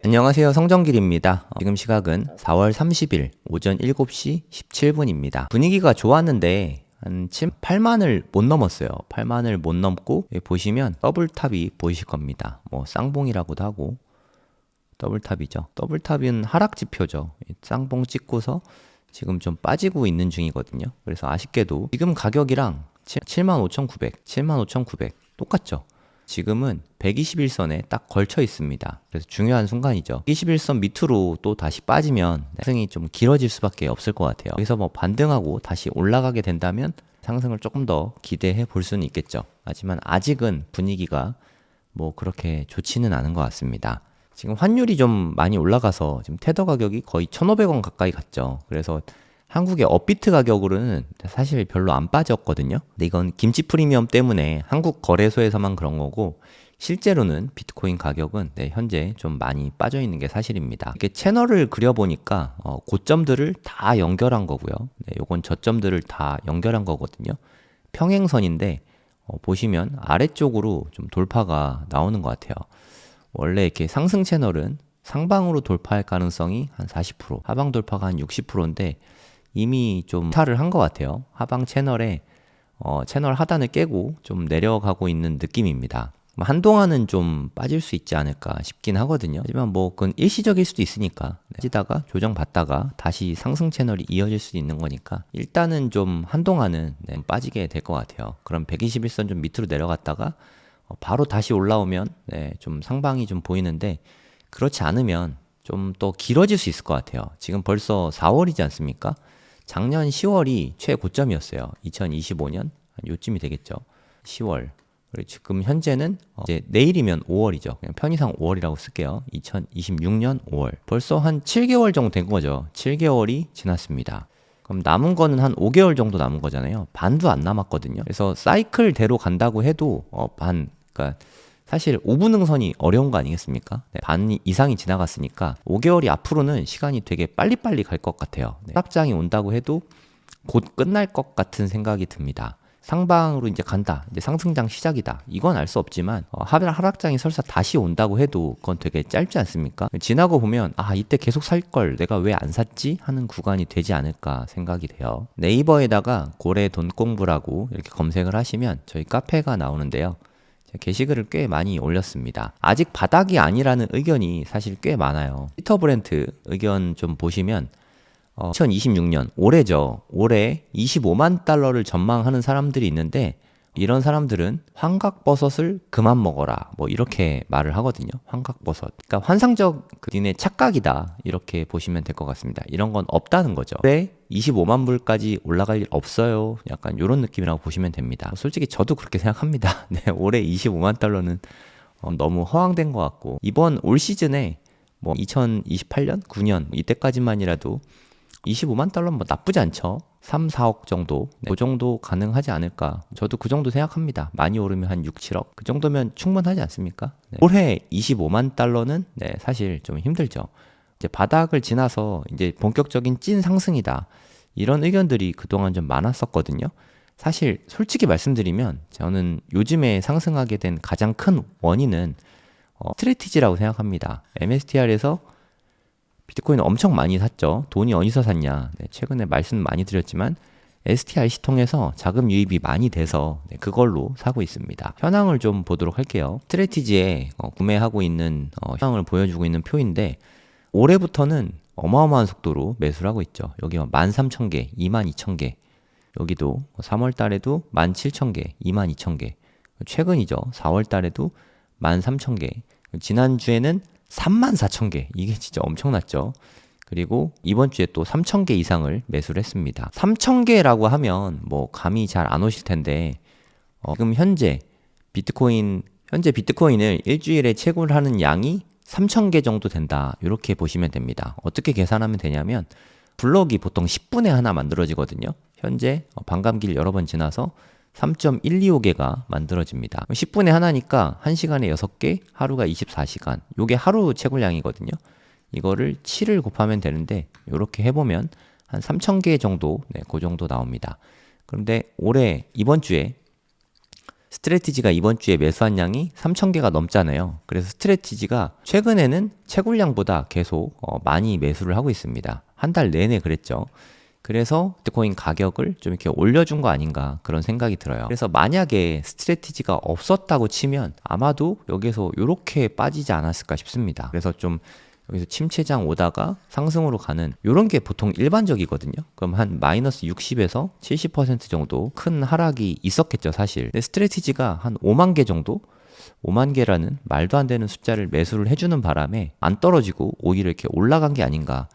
안녕하세요. 성정길입니다. 지금 시각은 4월 30일 오전 7시 17분입니다. 분위기가 좋았는데 한 8만을 못 넘었어요. 8만을 못 넘고 여기 보시면 더블탑이 보이실 겁니다. 뭐 쌍봉이라고도 하고 더블탑이죠. 더블탑은 하락 지표죠. 쌍봉 찍고서 지금 좀 빠지고 있는 중이거든요. 그래서 아쉽게도 지금 가격이랑 75,900, 75,900 똑같죠. 지금은 121선에 딱 걸쳐 있습니다. 그래서 중요한 순간이죠. 121선 밑으로 또 다시 빠지면 상승이 좀 길어질 수밖에 없을 것 같아요. 여기서 뭐 반등하고 다시 올라가게 된다면 상승을 조금 더 기대해 볼 수는 있겠죠. 하지만 아직은 분위기가 뭐 그렇게 좋지는 않은 것 같습니다. 지금 환율이 좀 많이 올라가서 지금 테더 가격이 거의 1,500원 가까이 갔죠. 그래서 한국의 업비트 가격으로는 사실 별로 안 빠졌거든요. 근데 이건 김치 프리미엄 때문에 한국 거래소에서만 그런 거고 실제로는 비트코인 가격은 현재 좀 많이 빠져 있는 게 사실입니다. 이렇게 채널을 그려보니까 고점들을 다 연결한 거고요. 요건 저점들을 다 연결한 거거든요. 평행선인데 보시면 아래쪽으로 좀 돌파가 나오는 것 같아요. 원래 이렇게 상승 채널은 상방으로 돌파할 가능성이 한 40%, 하방 돌파가 한 60%인데 이미 좀 탈을 한 것 같아요. 하방 채널에 채널 하단을 깨고 좀 내려가고 있는 느낌입니다. 한동안은 좀 빠질 수 있지 않을까 싶긴 하거든요. 하지만 뭐 그건 일시적일 수도 있으니까 빠지다가 조정받다가 다시 상승 채널이 이어질 수도 있는 거니까 일단은 좀 한동안은 빠지게 될 것 같아요. 그럼 121선 좀 밑으로 내려갔다가 바로 다시 올라오면 좀 상방이 좀 보이는데 그렇지 않으면 좀 더 길어질 수 있을 것 같아요. 지금 벌써 4월이지 않습니까? 작년 10월이 최고점이었어요. 2025년 요쯤이 되겠죠. 10월. 그리고 지금 현재는 이제 내일이면 5월이죠. 그냥 편의상 5월이라고 쓸게요. 2026년 5월. 벌써 한 7개월 정도 된 거죠. 7개월이 지났습니다. 그럼 남은 거는 한 5개월 정도 남은 거잖아요. 반도 안 남았거든요. 그래서 사이클대로 간다고 해도 그러니까 사실 5분 능선이 어려운 거 아니겠습니까? 반 이상이 지나갔으니까 5개월이 앞으로는 시간이 되게 빨리빨리 갈 것 같아요. 하락장이 온다고 해도 곧 끝날 것 같은 생각이 듭니다. 상방으로 이제 간다. 이제 상승장 시작이다. 이건 알 수 없지만 하락장이 설사 다시 온다고 해도 그건 되게 짧지 않습니까? 지나고 보면 이때 계속 살 걸 내가 왜 안 샀지? 하는 구간이 되지 않을까 생각이 돼요. 네이버에다가 고래 돈 공부라고 이렇게 검색을 하시면 저희 카페가 나오는데요. 게시글을 꽤 많이 올렸습니다. 아직 바닥이 아니라는 의견이 사실 꽤 많아요. 피터 브렌트 의견 좀 보시면 2026년 올해죠. 올해 25만 달러를 전망하는 사람들이 있는데 이런 사람들은 황각버섯을 그만 먹어라 뭐 이렇게 말을 하거든요. 황각버섯. 그러니까 환상적 니네 착각이다 이렇게 보시면 될 것 같습니다. 이런 건 없다는 거죠. 왜 25만 불까지 올라갈 일 없어요. 약간 이런 느낌이라고 보시면 됩니다. 솔직히 저도 그렇게 생각합니다. 올해 25만 달러는 너무 허황된 것 같고 이번 올 시즌에 뭐 2028년, 9년 이때까지만이라도 25만 달러는 뭐 나쁘지 않죠. 3, 4억 정도. 그 정도 가능하지 않을까. 저도 그 정도 생각합니다. 많이 오르면 한 6, 7억. 그 정도면 충분하지 않습니까? 올해 25만 달러는 사실 좀 힘들죠. 이제 바닥을 지나서 이제 본격적인 찐 상승이다. 이런 의견들이 그동안 좀 많았었거든요. 사실 솔직히 말씀드리면 저는 요즘에 상승하게 된 가장 큰 원인은 스트래티지라고 생각합니다. MSTR에서 비트코인을 엄청 많이 샀죠. 돈이 어디서 샀냐. 최근에 말씀 많이 드렸지만 STRC 통해서 자금 유입이 많이 돼서 그걸로 사고 있습니다. 현황을 좀 보도록 할게요. 스트래티지에 구매하고 있는 현황을 보여주고 있는 표인데 올해부터는 어마어마한 속도로 매수를 하고 있죠. 여기 13,000개, 22,000개. 여기도 3월 달에도 17,000개, 22,000개. 최근이죠. 4월 달에도 13,000개. 지난주에는 34,000개. 이게 진짜 엄청났죠. 그리고 이번 주에 또 3,000개 이상을 매수를 했습니다. 3,000개라고 하면 뭐 감이 잘 안 오실 텐데 지금 현재 비트코인을 일주일에 채굴 하는 양이 3,000개 정도 된다. 이렇게 보시면 됩니다. 어떻게 계산하면 되냐면 블럭이 보통 10분에 하나 만들어지거든요. 현재 반감기를 여러 번 지나서 3.125개가 만들어집니다. 10분에 하나니까 1시간에 6개, 하루가 24시간. 요게 하루 채굴량이거든요. 이거를 7을 곱하면 되는데 이렇게 해보면 한 3,000개 정도, 그 정도 나옵니다. 그런데 올해 이번 주에 스트래티지가 이번 주에 매수한 양이 3,000개가 넘잖아요. 그래서 스트래티지가 최근에는 채굴량보다 계속 많이 매수를 하고 있습니다. 한 달 내내 그랬죠. 그래서 비트코인 가격을 좀 이렇게 올려준 거 아닌가 그런 생각이 들어요. 그래서 만약에 스트래티지가 없었다고 치면 아마도 여기서 이렇게 빠지지 않았을까 싶습니다. 그래서 좀 여기서 침체장 오다가 상승으로 가는 이런 게 보통 일반적이거든요. 그럼 한 마이너스 60에서 70% 정도 큰 하락이 있었겠죠, 사실. 근데 스트래티지가 한 5만 개 정도? 5만 개라는 말도 안 되는 숫자를 매수를 해주는 바람에 안 떨어지고 오히려 이렇게 올라간 게 아닌가.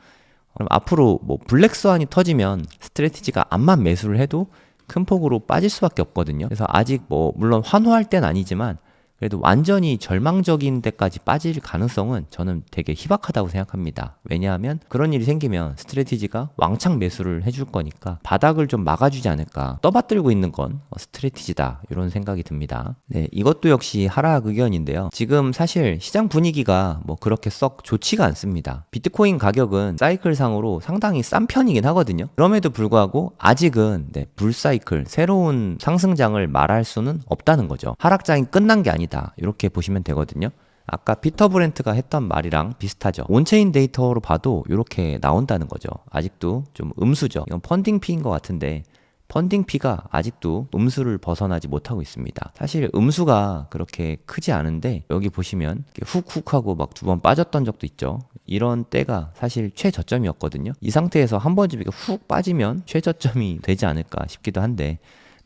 그럼 앞으로 뭐 블랙스완이 터지면 스트래티지가 암만 매수를 해도 큰 폭으로 빠질 수밖에 없거든요. 그래서 아직 뭐 물론 환호할 땐 아니지만 그래도 완전히 절망적인 데까지 빠질 가능성은 저는 되게 희박하다고 생각합니다. 왜냐하면 그런 일이 생기면 스트래티지가 왕창 매수를 해줄 거니까 바닥을 좀 막아주지 않을까. 떠받들고 있는 건 스트래티지다 이런 생각이 듭니다. 네, 이것도 역시 하락 의견인데요. 지금 사실 시장 분위기가 뭐 그렇게 썩 좋지가 않습니다. 비트코인 가격은 사이클상으로 상당히 싼 편이긴 하거든요. 그럼에도 불구하고 아직은 불사이클, 새로운 상승장을 말할 수는 없다는 거죠. 하락장이 끝난 게 아니다. 이렇게 보시면 되거든요. 아까 피터 브렌트가 했던 말이랑 비슷하죠. 온체인 데이터로 봐도 이렇게 나온다는 거죠. 아직도 좀 음수죠. 이건 펀딩 피인 것 같은데 펀딩 피가 아직도 음수를 벗어나지 못하고 있습니다. 사실 음수가 그렇게 크지 않은데 여기 보시면 훅훅 하고 막 두 번 빠졌던 적도 있죠. 이런 때가 사실 최저점이었거든요. 이 상태에서 한 번쯤 이렇게 훅 빠지면 최저점이 되지 않을까 싶기도 한데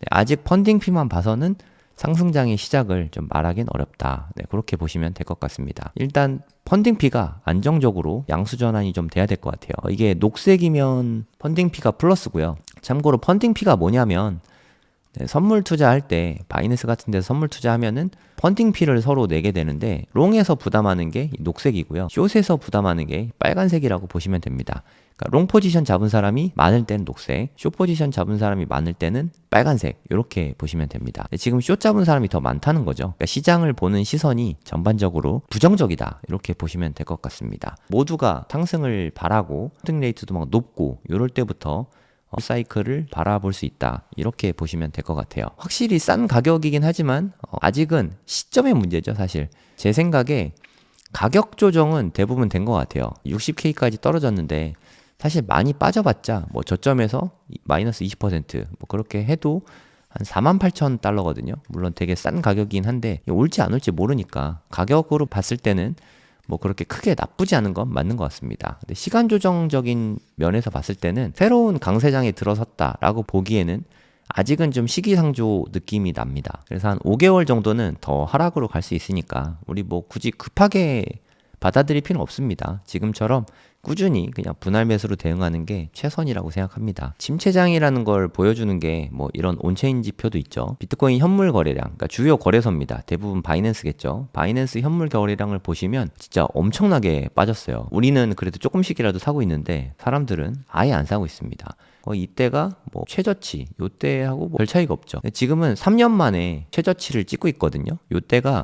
아직 펀딩 피만 봐서는 상승장의 시작을 좀 말하긴 어렵다. 네, 그렇게 보시면 될 것 같습니다. 일단 펀딩피가 안정적으로 양수전환이 좀 돼야 될 것 같아요. 이게 녹색이면 펀딩피가 플러스고요. 참고로 펀딩피가 뭐냐면 선물 투자할 때 바이낸스 같은 데서 선물 투자하면은 펀딩피를 서로 내게 되는데 롱에서 부담하는 게 녹색이고요. 숏에서 부담하는 게 빨간색이라고 보시면 됩니다. 그러니까 롱 포지션 잡은 사람이 많을 때는 녹색, 숏 포지션 잡은 사람이 많을 때는 빨간색 이렇게 보시면 됩니다. 지금 숏 잡은 사람이 더 많다는 거죠. 그러니까 시장을 보는 시선이 전반적으로 부정적이다 이렇게 보시면 될 것 같습니다. 모두가 상승을 바라고 홀딩 레이트도 막 높고 이럴 때부터 사이클을 바라볼 수 있다 이렇게 보시면 될 것 같아요. 확실히 싼 가격이긴 하지만 아직은 시점의 문제죠. 사실 제 생각에 가격 조정은 대부분 된 것 같아요. 60K까지 떨어졌는데 사실 많이 빠져봤자 뭐 저점에서 마이너스 20% 뭐 그렇게 해도 한 48,000달러거든요. 물론 되게 싼 가격이긴 한데 올지 안 올지 모르니까 가격으로 봤을 때는 뭐 그렇게 크게 나쁘지 않은 건 맞는 것 같습니다. 근데 시간 조정적인 면에서 봤을 때는 새로운 강세장에 들어섰다라고 보기에는 아직은 좀 시기상조 느낌이 납니다. 그래서 한 5개월 정도는 더 하락으로 갈 수 있으니까 우리 뭐 굳이 급하게 받아들일 필요는 없습니다. 지금처럼 꾸준히 그냥 분할 매수로 대응하는 게 최선이라고 생각합니다. 침체장이라는 걸 보여주는 게 뭐 이런 온체인 지표도 있죠. 비트코인 현물 거래량, 그러니까 주요 거래소입니다. 대부분 바이낸스겠죠. 바이낸스 현물 거래량을 보시면 진짜 엄청나게 빠졌어요. 우리는 그래도 조금씩이라도 사고 있는데 사람들은 아예 안 사고 있습니다. 이때가 뭐 최저치, 요때하고 별 차이가 없죠. 지금은 3년 만에 최저치를 찍고 있거든요. 요때가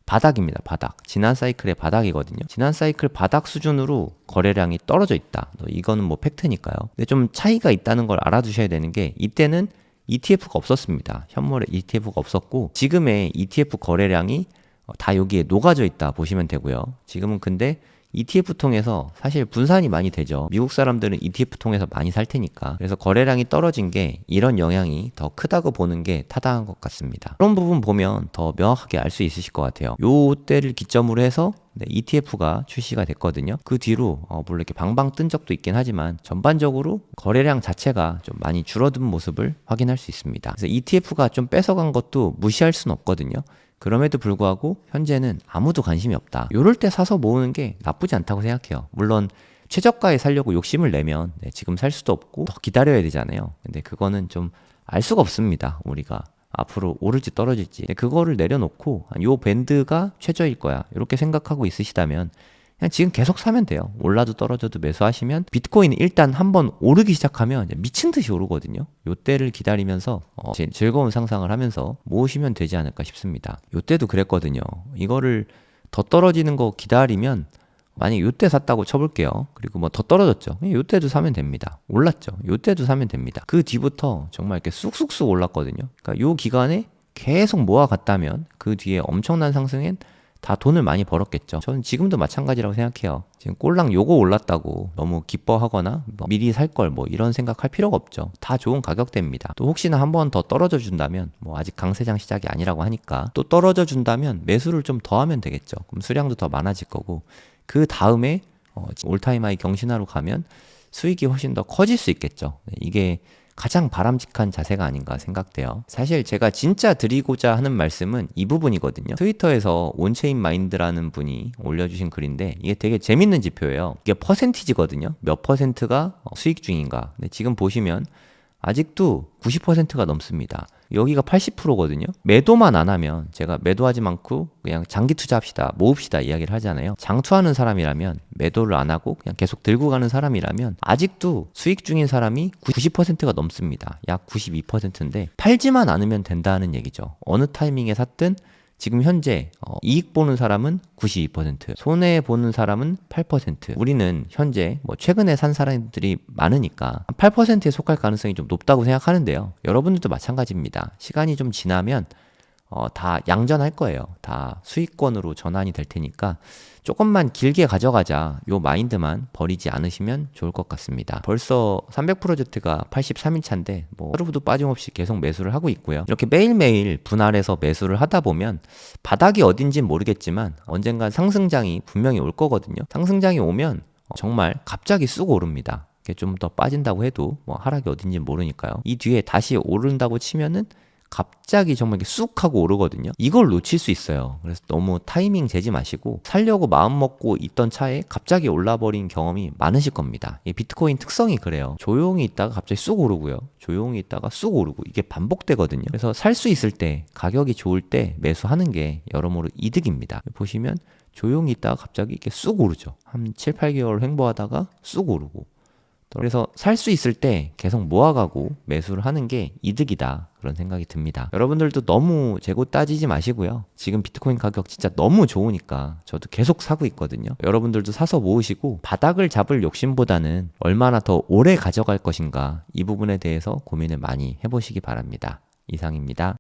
바닥입니다. 바닥. 지난 사이클의 바닥이거든요. 지난 사이클 바닥 수준으로 거래량이 떨어져 있다. 이거는 뭐 팩트니까요. 근데 좀 차이가 있다는 걸 알아두셔야 되는 게 이때는 ETF가 없었습니다. 현물에 ETF가 없었고 지금의 ETF 거래량이 다 여기에 녹아져 있다 보시면 되고요. 지금은 근데 ETF 통해서 사실 분산이 많이 되죠. 미국 사람들은 ETF 통해서 많이 살 테니까. 그래서 거래량이 떨어진 게 이런 영향이 더 크다고 보는 게 타당한 것 같습니다. 그런 부분 보면 더 명확하게 알 수 있으실 것 같아요. 요 때를 기점으로 해서 ETF가 출시가 됐거든요. 그 뒤로 물론 이렇게 방방 뜬 적도 있긴 하지만 전반적으로 거래량 자체가 좀 많이 줄어든 모습을 확인할 수 있습니다. 그래서 ETF가 좀 뺏어간 것도 무시할 수는 없거든요. 그럼에도 불구하고 현재는 아무도 관심이 없다. 요럴 때 사서 모으는 게 나쁘지 않다고 생각해요. 물론 최저가에 살려고 욕심을 내면 지금 살 수도 없고 더 기다려야 되잖아요. 근데 그거는 좀 알 수가 없습니다. 우리가 앞으로 오를지 떨어질지. 그거를 내려놓고 요 밴드가 최저일 거야 이렇게 생각하고 있으시다면 그냥 지금 계속 사면 돼요. 올라도 떨어져도 매수하시면 비트코인이 일단 한번 오르기 시작하면 미친 듯이 오르거든요. 요때를 기다리면서 즐거운 상상을 하면서 모으시면 되지 않을까 싶습니다. 요때도 그랬거든요. 이거를 더 떨어지는 거 기다리면 만약에 요때 샀다고 쳐볼게요. 그리고 뭐 더 떨어졌죠. 요때도 사면 됩니다. 올랐죠. 요때도 사면 됩니다. 그 뒤부터 정말 이렇게 쑥쑥쑥 올랐거든요. 그러니까 요 기간에 계속 모아갔다면 그 뒤에 엄청난 상승엔 다 돈을 많이 벌었겠죠. 저는 지금도 마찬가지라고 생각해요. 지금 꼴랑 요거 올랐다고 너무 기뻐하거나 뭐 미리 살 걸 뭐 이런 생각할 필요가 없죠. 다 좋은 가격대입니다. 또 혹시나 한 번 더 떨어져 준다면 뭐 아직 강세장 시작이 아니라고 하니까 또 떨어져 준다면 매수를 좀 더 하면 되겠죠. 그럼 수량도 더 많아질 거고 그 다음에 올타임 하이 경신하러 가면 수익이 훨씬 더 커질 수 있겠죠. 이게 가장 바람직한 자세가 아닌가 생각돼요. 사실 제가 진짜 드리고자 하는 말씀은 이 부분이거든요. 트위터에서 온체인 마인드라는 분이 올려주신 글인데 이게 되게 재밌는 지표예요. 이게 퍼센티지거든요. 몇 퍼센트가 수익 중인가. 근데 지금 보시면 아직도 90%가 넘습니다. 여기가 80%거든요. 매도만 안 하면 제가 매도하지 않고 그냥 장기 투자합시다, 모읍시다 이야기를 하잖아요. 장투하는 사람이라면 매도를 안 하고 그냥 계속 들고 가는 사람이라면 아직도 수익 중인 사람이 90%가 넘습니다. 약 92%인데 팔지만 않으면 된다는 얘기죠. 어느 타이밍에 샀든 지금 현재 이익 보는 사람은 92%, 손해 보는 사람은 8%. 우리는 현재 뭐 최근에 산 사람들이 많으니까 8%에 속할 가능성이 좀 높다고 생각하는데요. 여러분들도 마찬가지입니다. 시간이 좀 지나면 다 양전할 거예요. 다 수익권으로 전환이 될 테니까 조금만 길게 가져가자 요 마인드만 버리지 않으시면 좋을 것 같습니다. 벌써 300%Z가 83일차인데 뭐 하루도 빠짐없이 계속 매수를 하고 있고요. 이렇게 매일매일 분할해서 매수를 하다 보면 바닥이 어딘진 모르겠지만 언젠간 상승장이 분명히 올 거거든요. 상승장이 오면 정말 갑자기 쑥 오릅니다. 좀 더 빠진다고 해도 뭐 하락이 어딘지 모르니까요. 이 뒤에 다시 오른다고 치면은 갑자기 정말 이렇게 쑥 하고 오르거든요. 이걸 놓칠 수 있어요. 그래서 너무 타이밍 재지 마시고 살려고 마음 먹고 있던 차에 갑자기 올라버린 경험이 많으실 겁니다. 이 비트코인 특성이 그래요. 조용히 있다가 갑자기 쑥 오르고요. 조용히 있다가 쑥 오르고 이게 반복되거든요. 그래서 살 수 있을 때 가격이 좋을 때 매수하는 게 여러모로 이득입니다. 보시면 조용히 있다가 갑자기 이렇게 쑥 오르죠. 한 7, 8개월 횡보하다가 쑥 오르고 그래서 살 수 있을 때 계속 모아가고 매수를 하는 게 이득이다 그런 생각이 듭니다. 여러분들도 너무 재고 따지지 마시고요. 지금 비트코인 가격 진짜 너무 좋으니까 저도 계속 사고 있거든요. 여러분들도 사서 모으시고 바닥을 잡을 욕심보다는 얼마나 더 오래 가져갈 것인가 이 부분에 대해서 고민을 많이 해보시기 바랍니다. 이상입니다.